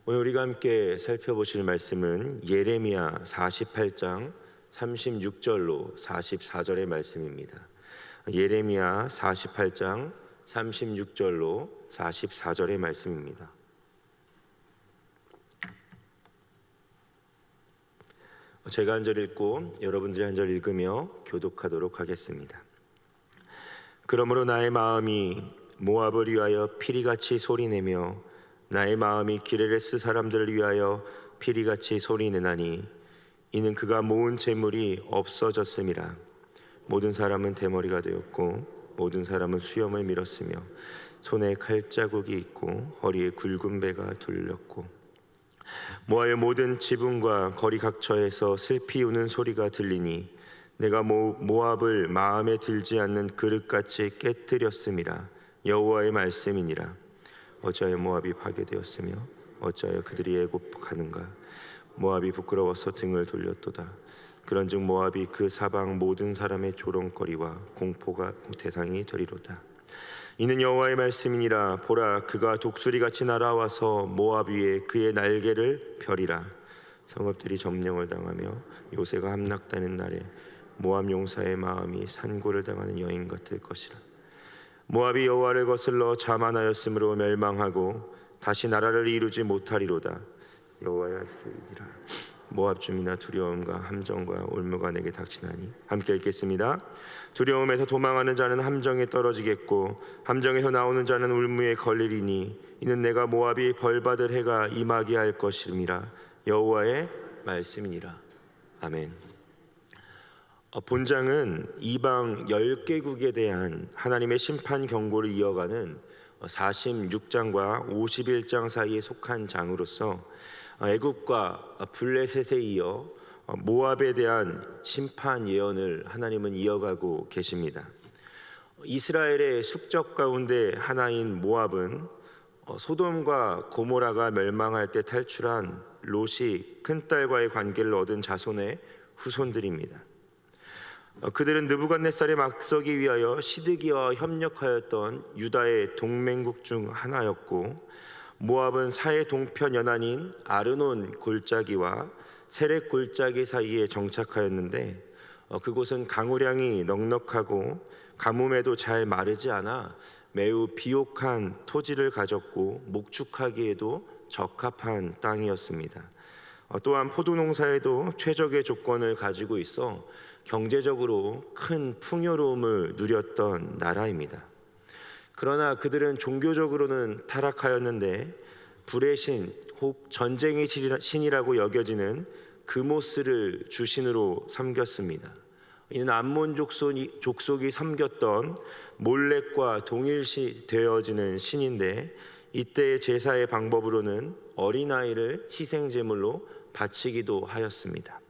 오늘 우리가 함께 살펴보실 말씀은 예레미야 48장 36절로 44절의 말씀입니다. 예레미야 48장 36절로 44절의 말씀입니다. 제가 한 절 읽고 여러분들이 한 절 읽으며 교독하도록 하겠습니다. 그러므로 나의 마음이 모압을 위하여 피리같이 소리내며 나의 마음이 기레레스 사람들을 위하여 피리같이 소리내나니 이는 그가 모은 재물이 없어졌음이라. 모든 사람은 대머리가 되었고 모든 사람은 수염을 밀었으며 손에 칼자국이 있고 허리에 굵은 배가 둘렸고 모압의 모든 지붕과 거리 각처에서 슬피 우는 소리가 들리니 내가 모압을 마음에 들지 않는 그릇같이 깨뜨렸음이라. 여호와의 말씀이니라. 어찌하여 모압이 파괴되었으며 어찌하여 그들이 애곡하는가. 모압이 부끄러워서 등을 돌렸도다. 그런즉 모압이 그 사방 모든 사람의 조롱거리와 공포가 대상이 되리로다. 이는 여호와의 말씀이니라. 보라, 그가 독수리같이 날아와서 모압 위에 그의 날개를 펴리라. 성읍들이 점령을 당하며 요새가 함락되는 날에 모압 용사의 마음이 산고를 당하는 여인 같을 것이라. 모압이 여호와를 거슬러 자만하였으므로 멸망하고 다시 나라를 이루지 못하리로다. 여호와의 말씀이니라. 모압 주민아, 두려움과 함정과 올무가 내게 닥치나니. 함께 읽겠습니다. 두려움에서 도망하는 자는 함정에 떨어지겠고 함정에서 나오는 자는 울무에 걸리리니 이는 내가 모압이 벌받을 해가 임하게 할 것임이라. 여호와의 말씀이니라. 아멘. 본장은 이방 10개국에 대한 하나님의 심판 경고를 이어가는 46장과 51장 사이에 속한 장으로서 애굽과 블레셋에 이어 모압에 대한 심판 예언을 하나님은 이어가고 계십니다. 이스라엘의 숙적 가운데 하나인 모압은 소돔과 고모라가 멸망할 때 탈출한 롯이 큰딸과의 관계를 얻은 자손의 후손들입니다. 그들은 느부갓네살에 맞서기 위하여 시드기와 협력하였던 유다의 동맹국 중 하나였고 모압은 사해 동편 연안인 아르논 골짜기와 세렉 골짜기 사이에 정착하였는데 그곳은 강우량이 넉넉하고 가뭄에도 잘 마르지 않아 매우 비옥한 토지를 가졌고 목축하기에도 적합한 땅이었습니다. 또한 포도 농사에도 최적의 조건을 가지고 있어 경제적으로 큰 풍요로움을 누렸던 나라입니다. 그러나 그들은 종교적으로는 타락하였는데 불의 신, 혹 전쟁의 신이라고 여겨지는 그모스를 주신으로 섬겼습니다. 이는 암몬 족속이 섬겼던 몰렉과 동일시되어지는 신인데 이때의 제사의 방법으로는 어린아이를 희생제물로 바치기도 하였습니다.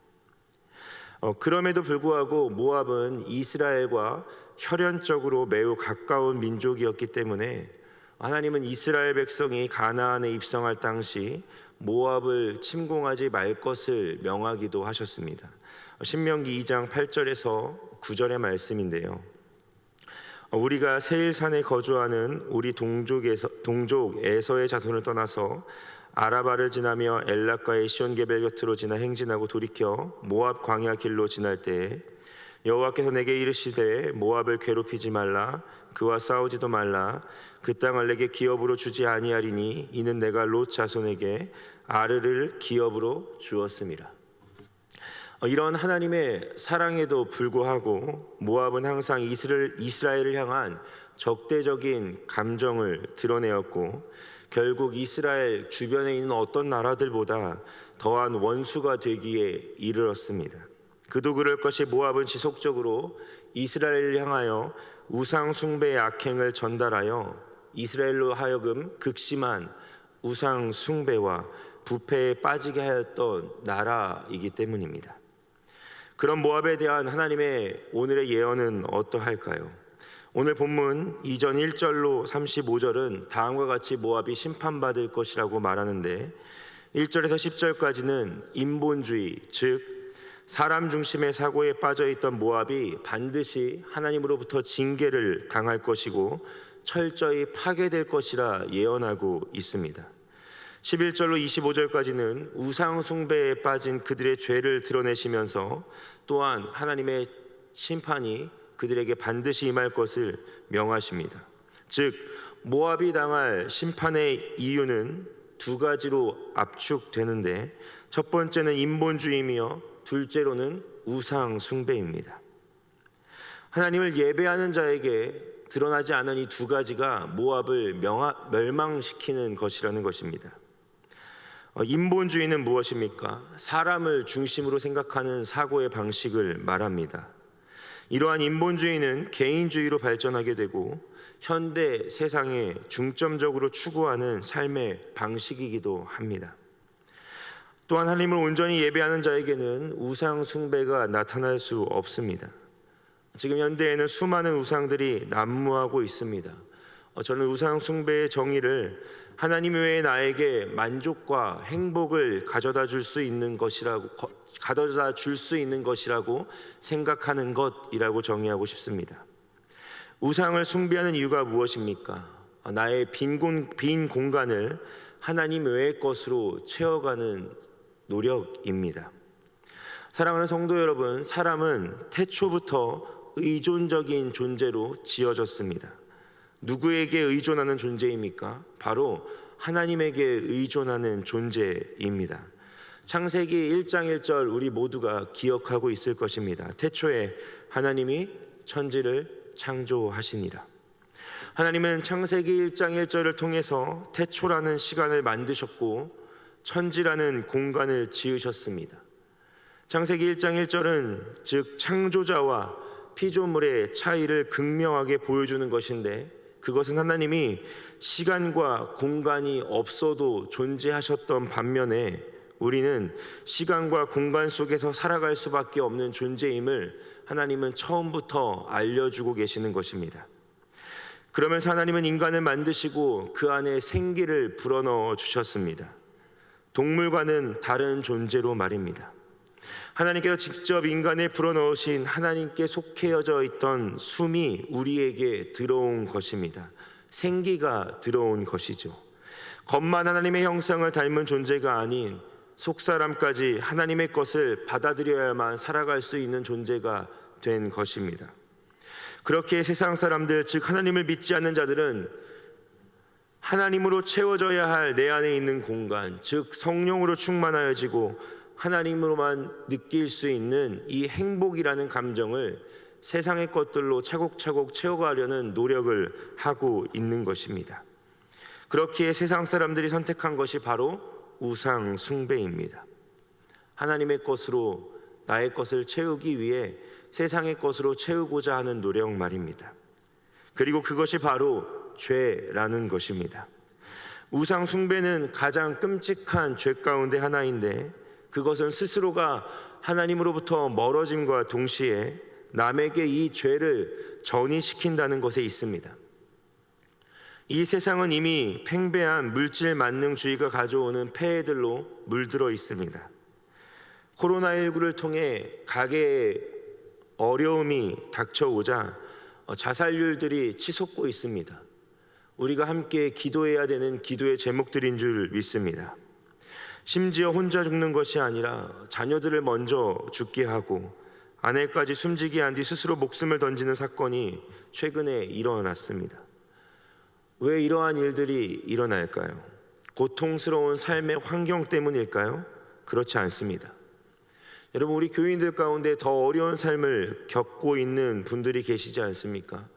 그럼에도 불구하고 모압은 이스라엘과 혈연적으로 매우 가까운 민족이었기 때문에 하나님은 이스라엘 백성이 가나안에 입성할 당시 모압을 침공하지 말 것을 명하기도 하셨습니다. 신명기 2장 8절에서 9절의 말씀인데요. 우리가 세일산에 거주하는 우리 동족 에서의 자손을 떠나서 아라바를 지나며 엘라가의 시온게벨 곁으로 지나 행진하고 돌이켜 모압 광야 길로 지날 때에 여호와께서 내게 이르시되 모압을 괴롭히지 말라. 그와 싸우지도 말라. 그 땅을 내게 기업으로 주지 아니하리니 이는 내가 롯 자손에게 아르를 기업으로 주었음이라. 이런 하나님의 사랑에도 불구하고 모압은 항상 이스라엘을 향한 적대적인 감정을 드러내었고 결국 이스라엘 주변에 있는 어떤 나라들보다 더한 원수가 되기에 이르렀습니다. 그도 그럴 것이 모압은 지속적으로 이스라엘을 향하여 우상 숭배의 악행을 전달하여 이스라엘로 하여금 극심한 우상 숭배와 부패에 빠지게 하였던 나라이기 때문입니다. 그런 모압에 대한 하나님의 오늘의 예언은 어떠할까요? 오늘 본문 2전 1절로 35절은 다음과 같이 모압이 심판받을 것이라고 말하는데 1절에서 10절까지는 인본주의, 즉 사람 중심의 사고에 빠져있던 모압이 반드시 하나님으로부터 징계를 당할 것이고 철저히 파괴될 것이라 예언하고 있습니다. 11절로 25절까지는 우상 숭배에 빠진 그들의 죄를 드러내시면서 또한 하나님의 심판이 그들에게 반드시 임할 것을 명하십니다. 즉 모압이 당할 심판의 이유는 두 가지로 압축되는데, 첫 번째는 인본주의이며 둘째로는 우상 숭배입니다. 하나님을 예배하는 자에게 드러나지 않은 이 두 가지가 모압을 멸망시키는 것이라는 것입니다. 인본주의는 무엇입니까? 사람을 중심으로 생각하는 사고의 방식을 말합니다. 이러한 인본주의는 개인주의로 발전하게 되고 현대 세상에 중점적으로 추구하는 삶의 방식이기도 합니다. 또한 하나님을 온전히 예배하는 자에게는 우상 숭배가 나타날 수 없습니다. 지금 현대에는 수많은 우상들이 난무하고 있습니다. 저는 우상 숭배의 정의를 하나님 외에 나에게 만족과 행복을 가져다 줄 수 있는 것이라고 생각하는 것이라고 정의하고 싶습니다. 우상을 숭배하는 이유가 무엇입니까? 나의 빈 공간을 하나님 외의 것으로 채워가는 노력입니다. 사랑하는 성도 여러분, 사람은 태초부터 의존적인 존재로 지어졌습니다. 누구에게 의존하는 존재입니까? 바로 하나님에게 의존하는 존재입니다. 창세기 1장 1절 우리 모두가 기억하고 있을 것입니다. 태초에 하나님이 천지를 창조하시니라. 하나님은 창세기 1장 1절을 통해서 태초라는 시간을 만드셨고 천지라는 공간을 지으셨습니다. 창세기 1장 1절은 즉 창조자와 피조물의 차이를 극명하게 보여주는 것인데, 그것은 하나님이 시간과 공간이 없어도 존재하셨던 반면에 우리는 시간과 공간 속에서 살아갈 수밖에 없는 존재임을 하나님은 처음부터 알려주고 계시는 것입니다. 그러면서 하나님은 인간을 만드시고 그 안에 생기를 불어넣어 주셨습니다. 동물과는 다른 존재로 말입니다. 하나님께서 직접 인간에 불어넣으신 하나님께 속해져 있던 숨이 우리에게 들어온 것입니다. 생기가 들어온 것이죠. 겉만 하나님의 형상을 닮은 존재가 아닌 속사람까지 하나님의 것을 받아들여야만 살아갈 수 있는 존재가 된 것입니다. 그렇게 세상 사람들, 즉 하나님을 믿지 않는 자들은 하나님으로 채워져야 할 내 안에 있는 공간, 즉 성령으로 충만하여지고 하나님으로만 느낄 수 있는 이 행복이라는 감정을 세상의 것들로 차곡차곡 채워가려는 노력을 하고 있는 것입니다. 그렇기에 세상 사람들이 선택한 것이 바로 우상 숭배입니다. 하나님의 것으로 나의 것을 채우기 위해 세상의 것으로 채우고자 하는 노력 말입니다. 그리고 그것이 바로 죄라는 것입니다. 우상 숭배는 가장 끔찍한 죄 가운데 하나인데, 그것은 스스로가 하나님으로부터 멀어짐과 동시에 남에게 이 죄를 전이시킨다는 것에 있습니다. 이 세상은 이미 팽배한 물질 만능주의가 가져오는 폐해들로 물들어 있습니다. 코로나19를 통해 가계에 어려움이 닥쳐오자 자살률들이 치솟고 있습니다. 우리가 함께 기도해야 되는 기도의 제목들인 줄 믿습니다. 심지어 혼자 죽는 것이 아니라 자녀들을 먼저 죽게 하고 아내까지 숨지게 한 뒤 스스로 목숨을 던지는 사건이 최근에 일어났습니다. 왜 이러한 일들이 일어날까요? 고통스러운 삶의 환경 때문일까요? 그렇지 않습니다. 여러분, 우리 교인들 가운데 더 어려운 삶을 겪고 있는 분들이 계시지 않습니까?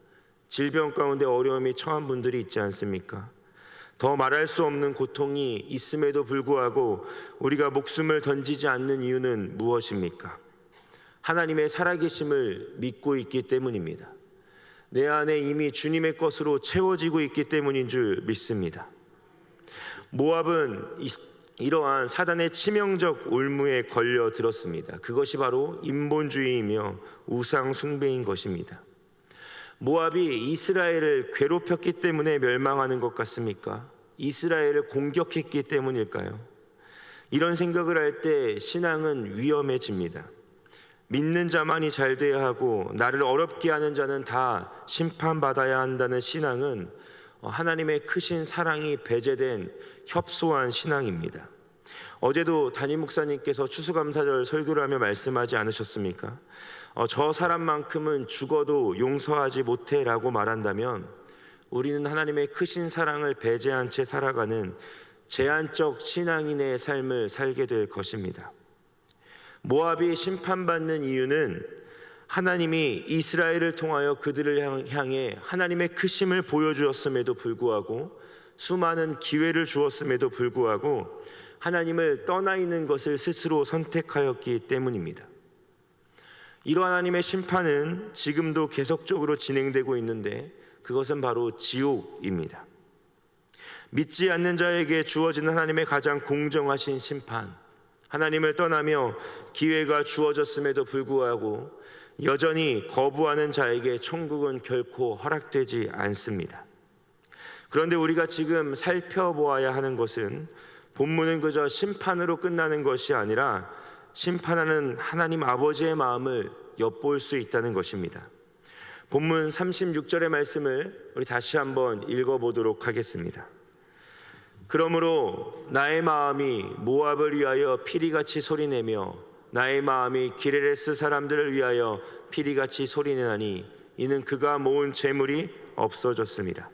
질병 가운데 어려움이 처한 분들이 있지 않습니까? 더 말할 수 없는 고통이 있음에도 불구하고 우리가 목숨을 던지지 않는 이유는 무엇입니까? 하나님의 살아계심을 믿고 있기 때문입니다. 내 안에 이미 주님의 것으로 채워지고 있기 때문인 줄 믿습니다. 모압은 이러한 사단의 치명적 올무에 걸려들었습니다. 그것이 바로 인본주의이며 우상 숭배인 것입니다. 모압이 이스라엘을 괴롭혔기 때문에 멸망하는 것 같습니까? 이스라엘을 공격했기 때문일까요? 이런 생각을 할 때 신앙은 위험해집니다. 믿는 자만이 잘 돼야 하고 나를 어렵게 하는 자는 다 심판받아야 한다는 신앙은 하나님의 크신 사랑이 배제된 협소한 신앙입니다. 어제도 담임 목사님께서 추수감사절 설교를 하며 말씀하지 않으셨습니까? 저 사람만큼은 죽어도 용서하지 못해 라고 말한다면 우리는 하나님의 크신 사랑을 배제한 채 살아가는 제한적 신앙인의 삶을 살게 될 것입니다. 모압이 심판받는 이유는 하나님이 이스라엘을 통하여 그들을 향해 하나님의 크심을 보여주었음에도 불구하고 수많은 기회를 주었음에도 불구하고 하나님을 떠나 있는 것을 스스로 선택하였기 때문입니다. 이러한 하나님의 심판은 지금도 계속적으로 진행되고 있는데 그것은 바로 지옥입니다. 믿지 않는 자에게 주어지는 하나님의 가장 공정하신 심판, 하나님을 떠나며 기회가 주어졌음에도 불구하고 여전히 거부하는 자에게 천국은 결코 허락되지 않습니다. 그런데 우리가 지금 살펴보아야 하는 것은 본문은 그저 심판으로 끝나는 것이 아니라 심판하는 하나님 아버지의 마음을 엿볼 수 있다는 것입니다. 본문 36절의 말씀을 우리 다시 한번 읽어보도록 하겠습니다. 그러므로 나의 마음이 모압을 위하여 피리같이 소리내며 나의 마음이 기레레스 사람들을 위하여 피리같이 소리내나니 이는 그가 모은 재물이 없어졌습니다.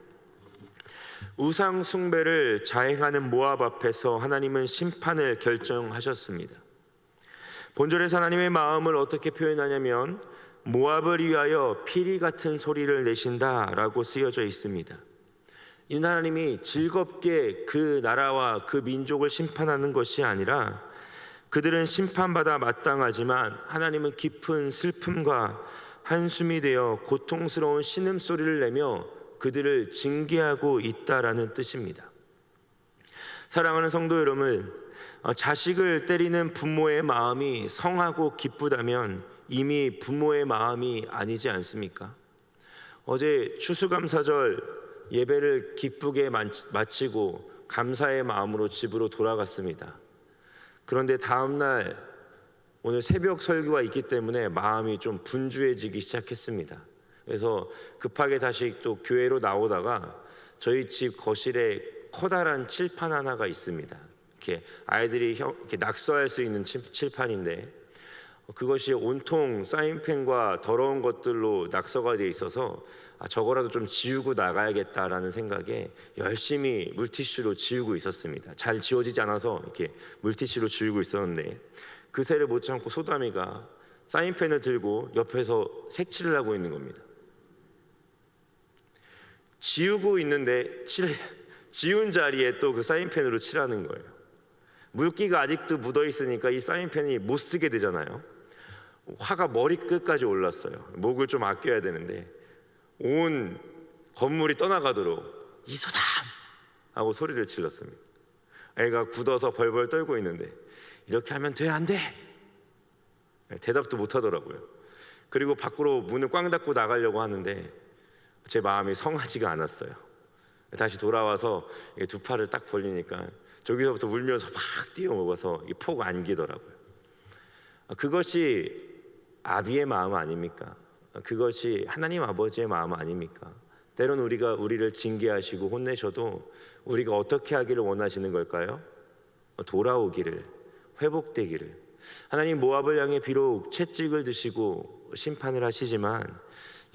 우상 숭배를 자행하는 모압 앞에서 하나님은 심판을 결정하셨습니다. 본절에서 하나님의 마음을 어떻게 표현하냐면 모압을 위하여 피리 같은 소리를 내신다라고 쓰여져 있습니다. 이 하나님이 즐겁게 그 나라와 그 민족을 심판하는 것이 아니라 그들은 심판받아 마땅하지만 하나님은 깊은 슬픔과 한숨이 되어 고통스러운 신음소리를 내며 그들을 징계하고 있다라는 뜻입니다. 사랑하는 성도 여러분, 자식을 때리는 부모의 마음이 성하고 기쁘다면 이미 부모의 마음이 아니지 않습니까? 어제 추수감사절 예배를 기쁘게 마치고 감사의 마음으로 집으로 돌아갔습니다. 그런데 다음날 오늘 새벽 설교가 있기 때문에 마음이 좀 분주해지기 시작했습니다. 그래서 급하게 다시 또 교회로 나오다가 저희 집 거실에 커다란 칠판 하나가 있습니다. 이렇게 아이들이 이렇게 낙서할 수 있는 칠판인데 그것이 온통 사인펜과 더러운 것들로 낙서가 되어 있어서 저거라도 좀 지우고 나가야겠다라는 생각에 열심히 물티슈로 지우고 있었습니다. 잘 지워지지 않아서 이렇게 물티슈로 지우고 있었는데 그새를 못 참고 소담이가 사인펜을 들고 옆에서 색칠을 하고 있는 겁니다. 지우고 있는데 지운 자리에 또 그 사인펜으로 칠하는 거예요. 물기가 아직도 묻어 있으니까 이 사인펜이 못 쓰게 되잖아요. 화가 머리끝까지 올랐어요. 목을 좀 아껴야 되는데 온 건물이 떠나가도록 이소담 하고 소리를 질렀습니다. 애가 굳어서 벌벌 떨고 있는데 이렇게 하면 돼 안 돼? 대답도 못 하더라고요. 그리고 밖으로 문을 꽝 닫고 나가려고 하는데 제 마음이 성하지가 않았어요. 다시 돌아와서 두 팔을 딱 벌리니까 저기서부터 울면서 막 뛰어먹어서 폭 안기더라고요. 그것이 아비의 마음 아닙니까? 그것이 하나님 아버지의 마음 아닙니까? 때론 우리가 우리를 징계하시고 혼내셔도 우리가 어떻게 하기를 원하시는 걸까요? 돌아오기를, 회복되기를. 하나님 모압을 향해 비록 채찍을 드시고 심판을 하시지만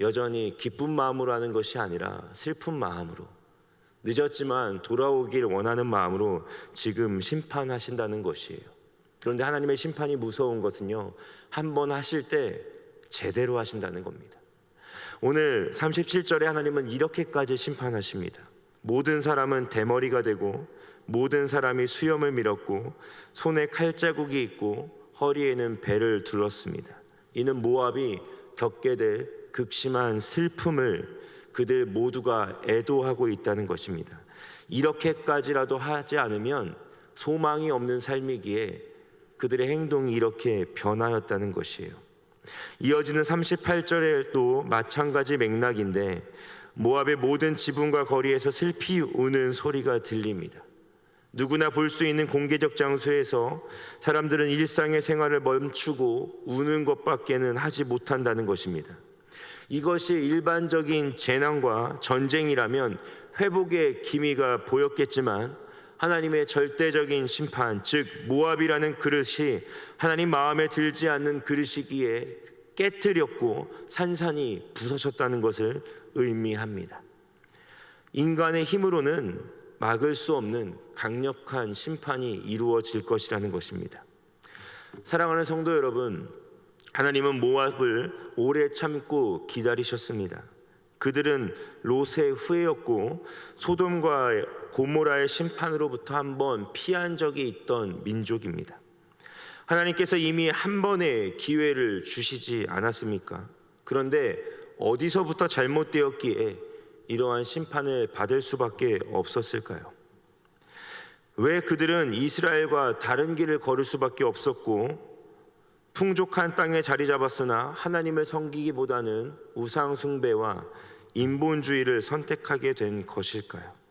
여전히 기쁜 마음으로 하는 것이 아니라 슬픈 마음으로, 늦었지만 돌아오길 원하는 마음으로 지금 심판하신다는 것이에요. 그런데 하나님의 심판이 무서운 것은요, 한 번 하실 때 제대로 하신다는 겁니다. 오늘 37절에 하나님은 이렇게까지 심판하십니다. 모든 사람은 대머리가 되고 모든 사람이 수염을 밀었고 손에 칼자국이 있고 허리에는 배를 둘렀습니다. 이는 모압이 겪게 될 극심한 슬픔을 그들 모두가 애도하고 있다는 것입니다. 이렇게까지라도 하지 않으면 소망이 없는 삶이기에 그들의 행동이 이렇게 변하였다는 것이에요. 이어지는 38절에도 마찬가지 맥락인데 모압의 모든 지붕과 거리에서 슬피 우는 소리가 들립니다. 누구나 볼 수 있는 공개적 장소에서 사람들은 일상의 생활을 멈추고 우는 것밖에는 하지 못한다는 것입니다. 이것이 일반적인 재난과 전쟁이라면 회복의 기미가 보였겠지만 하나님의 절대적인 심판, 즉 모압이라는 그릇이 하나님 마음에 들지 않는 그릇이기에 깨뜨렸고 산산이 부서졌다는 것을 의미합니다. 인간의 힘으로는 막을 수 없는 강력한 심판이 이루어질 것이라는 것입니다. 사랑하는 성도 여러분, 하나님은 모압을 오래 참고 기다리셨습니다. 그들은 롯의 후예였고 소돔과 고모라의 심판으로부터 한번 피한 적이 있던 민족입니다. 하나님께서 이미 한 번의 기회를 주시지 않았습니까? 그런데 어디서부터 잘못되었기에 이러한 심판을 받을 수밖에 없었을까요? 왜 그들은 이스라엘과 다른 길을 걸을 수밖에 없었고 풍족한 땅에 자리 잡았으나 하나님을 섬기기보다는 우상 숭배와 인본주의를 선택하게 된 것일까요?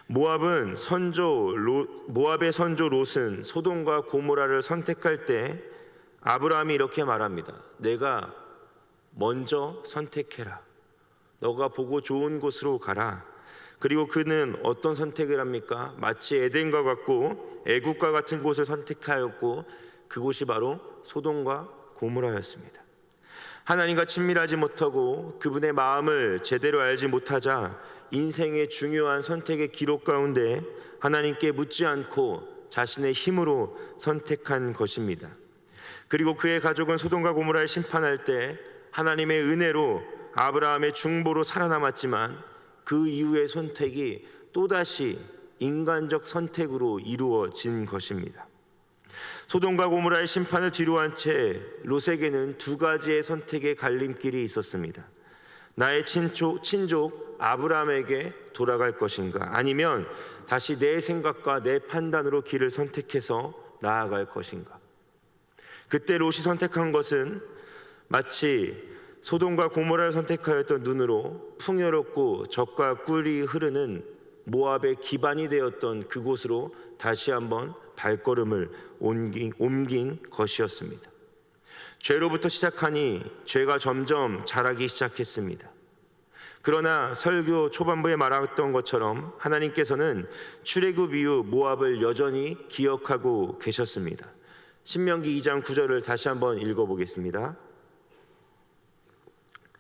모압의 선조 롯은 소돔과 고모라를 선택할 때 아브라함이 이렇게 말합니다. 내가 먼저 선택해라. 너가 보고 좋은 곳으로 가라. 그리고 그는 어떤 선택을 합니까? 마치 에덴과 같고 애국과 같은 곳을 선택하였고 그곳이 바로 소돔과 고모라였습니다. 하나님과 친밀하지 못하고 그분의 마음을 제대로 알지 못하자 인생의 중요한 선택의 기록 가운데 하나님께 묻지 않고 자신의 힘으로 선택한 것입니다. 그리고 그의 가족은 소돔과 고모라를 심판할 때 하나님의 은혜로 아브라함의 중보로 살아남았지만 그 이후의 선택이 또다시 인간적 선택으로 이루어진 것입니다. 소돔과 고모라의 심판을 뒤로한 채 롯에게는 두 가지의 선택의 갈림길이 있었습니다. 나의 친족 아브라함에게 돌아갈 것인가, 아니면 다시 내 생각과 내 판단으로 길을 선택해서 나아갈 것인가. 그때 롯이 선택한 것은 마치 소돔과 고모라를 선택하였던 눈으로 풍요롭고 젖과 꿀이 흐르는 모압의 기반이 되었던 그곳으로 다시 한번 발걸음을 옮긴 것이었습니다. 죄로부터 시작하니 죄가 점점 자라기 시작했습니다. 그러나 설교 초반부에 말했던 것처럼 하나님께서는 출애굽 이후 모압을 여전히 기억하고 계셨습니다. 신명기 2장 9절을 다시 한번 읽어보겠습니다.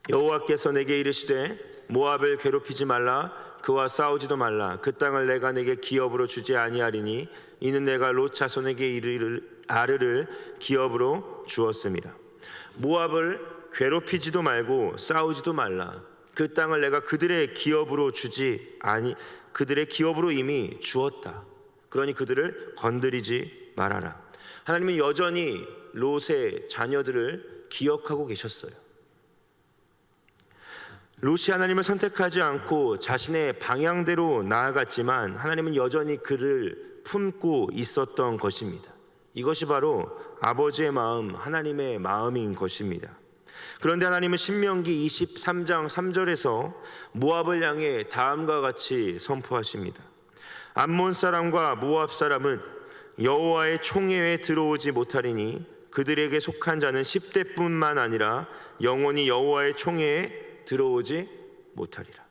여호와께서 내게 이르시되 모압을 괴롭히지 말라, 그와 싸우지도 말라. 그 땅을 내가 내게 기업으로 주지 아니하리니 이는 내가 롯 자손에게 아르를 기업으로 주었음이라. 모압을 괴롭히지도 말고 싸우지도 말라. 그 땅을 내가 그들의 기업으로 그들의 기업으로 이미 주었다. 그러니 그들을 건드리지 말아라. 하나님은 여전히 롯의 자녀들을 기억하고 계셨어요. 롯이 하나님을 선택하지 않고 자신의 방향대로 나아갔지만 하나님은 여전히 그를 품고 있었던 것입니다. 이것이 바로 아버지의 마음, 하나님의 마음인 것입니다. 그런데 하나님은 신명기 23장 3절에서 모압을 향해 다음과 같이 선포하십니다. 암몬 사람과 모압 사람은 여호와의 총회에 들어오지 못하리니 그들에게 속한 자는 10대뿐만 아니라 영원히 여호와의 총회에 들어오지 못하리라.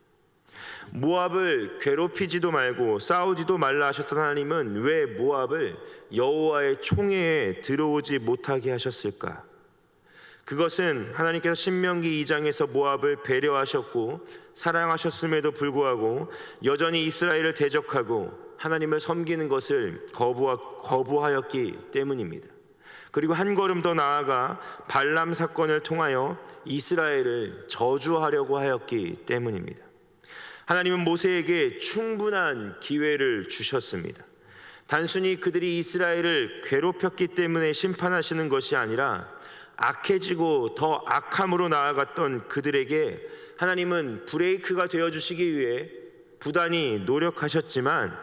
모압을 괴롭히지도 말고 싸우지도 말라 하셨던 하나님은 왜 모압을 여호와의 총회에 들어오지 못하게 하셨을까? 그것은 하나님께서 신명기 2장에서 모압을 배려하셨고 사랑하셨음에도 불구하고 여전히 이스라엘을 대적하고 하나님을 섬기는 것을 거부하였기 때문입니다. 그리고 한 걸음 더 나아가 발람 사건을 통하여 이스라엘을 저주하려고 하였기 때문입니다. 하나님은 모세에게 충분한 기회를 주셨습니다. 단순히 그들이 이스라엘을 괴롭혔기 때문에 심판하시는 것이 아니라 악해지고 더 악함으로 나아갔던 그들에게 하나님은 브레이크가 되어주시기 위해 부단히 노력하셨지만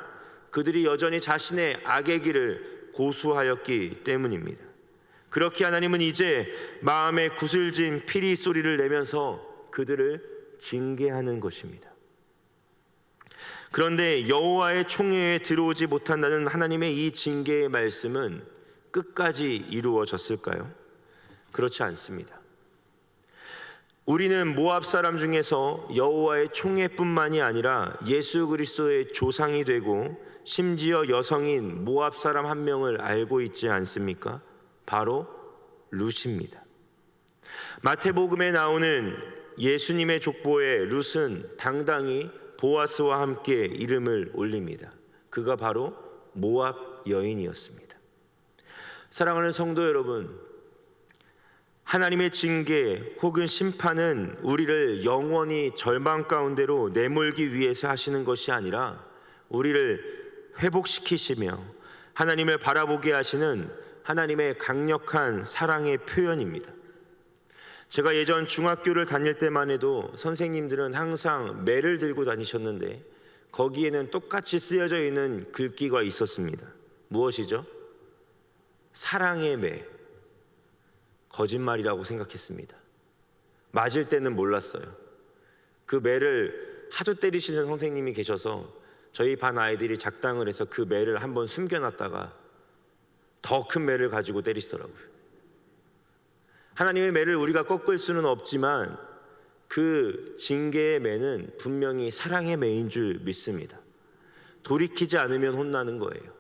그들이 여전히 자신의 악의 길을 고수하였기 때문입니다. 그렇게 하나님은 이제 마음에 구슬진 피리 소리를 내면서 그들을 징계하는 것입니다. 그런데 여호와의 총회에 들어오지 못한다는 하나님의 이 징계의 말씀은 끝까지 이루어졌을까요? 그렇지 않습니다. 우리는 모압 사람 중에서 여호와의 총회뿐만이 아니라 예수 그리스도의 조상이 되고 심지어 여성인 모압 사람 한 명을 알고 있지 않습니까? 바로 룻입니다. 마태복음에 나오는 예수님의 족보에 룻은 당당히 보아스와 함께 이름을 올립니다. 그가 바로 모압 여인이었습니다. 사랑하는 성도 여러분, 하나님의 징계 혹은 심판은 우리를 영원히 절망 가운데로 내몰기 위해서 하시는 것이 아니라 우리를 회복시키시며 하나님을 바라보게 하시는 하나님의 강력한 사랑의 표현입니다. 제가 예전 중학교를 다닐 때만 해도 선생님들은 항상 매를 들고 다니셨는데 거기에는 똑같이 쓰여져 있는 글귀가 있었습니다. 무엇이죠? 사랑의 매. 거짓말이라고 생각했습니다. 맞을 때는 몰랐어요. 그 매를 하도 때리시는 선생님이 계셔서 저희 반 아이들이 작당을 해서 그 매를 한번 숨겨놨다가 더 큰 매를 가지고 때리시더라고요. 하나님의 매를 우리가 꺾을 수는 없지만 그 징계의 매는 분명히 사랑의 매인 줄 믿습니다. 돌이키지 않으면 혼나는 거예요.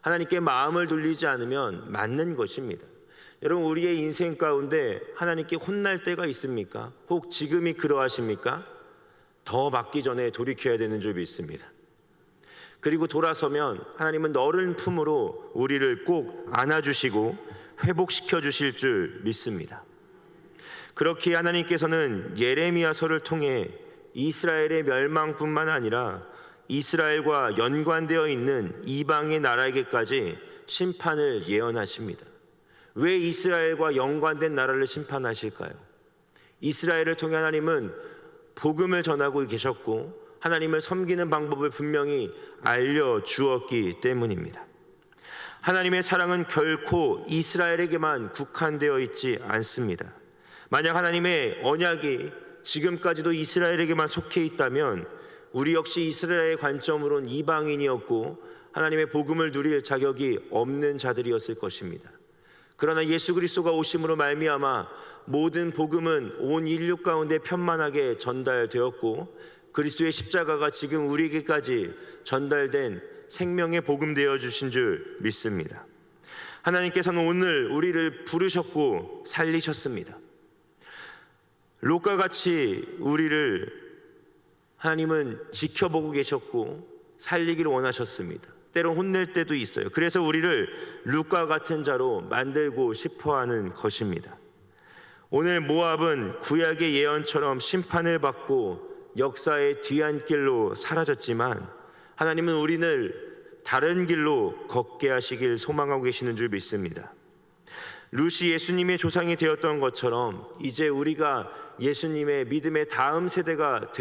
하나님께 마음을 돌리지 않으면 맞는 것입니다. 여러분, 우리의 인생 가운데 하나님께 혼날 때가 있습니까? 혹 지금이 그러하십니까? 더 맞기 전에 돌이켜야 되는 줄 믿습니다. 그리고 돌아서면 하나님은 너른 품으로 우리를 꼭 안아주시고 회복시켜 주실 줄 믿습니다. 그렇게 하나님께서는 예레미야서를 통해 이스라엘의 멸망뿐만 아니라 이스라엘과 연관되어 있는 이방의 나라에게까지 심판을 예언하십니다. 왜 이스라엘과 연관된 나라를 심판하실까요? 이스라엘을 통해 하나님은 복음을 전하고 계셨고 하나님을 섬기는 방법을 분명히 알려주었기 때문입니다. 하나님의 사랑은 결코 이스라엘에게만 국한되어 있지 않습니다. 만약 하나님의 언약이 지금까지도 이스라엘에게만 속해 있다면 우리 역시 이스라엘의 관점으론 이방인이었고 하나님의 복음을 누릴 자격이 없는 자들이었을 것입니다. 그러나 예수 그리스도가 오심으로 말미암아 모든 복음은 온 인류 가운데 편만하게 전달되었고 그리스도의 십자가가 지금 우리에게까지 전달된 생명의 복음 되어 주신 줄 믿습니다. 하나님께서는 오늘 우리를 부르셨고 살리셨습니다. 롯과 같이 우리를 하나님은 지켜보고 계셨고 살리기를 원하셨습니다. 때론 혼낼 때도 있어요. 그래서 우리를 룻과 같은 자로 만들고 싶어하는 것입니다. 오늘 모압은 구약의 예언처럼 심판을 받고 역사의 뒤안길로 사라졌지만 하나님은 우리를 다른 길로 걷게 하시길 소망하고 계시는 줄 믿습니다. 룻이 예수님의 조상이 되었던 것처럼 이제 우리가 예수님의 믿음의 다음 세대가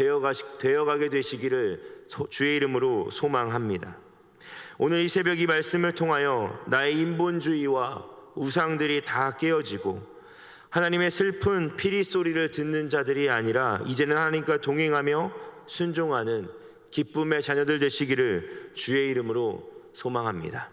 되어가게 되시기를 주의 이름으로 소망합니다. 오늘 이 새벽 이 말씀을 통하여 나의 인본주의와 우상들이 다 깨어지고 하나님의 슬픈 피리 소리를 듣는 자들이 아니라 이제는 하나님과 동행하며 순종하는 기쁨의 자녀들 되시기를 주의 이름으로 소망합니다.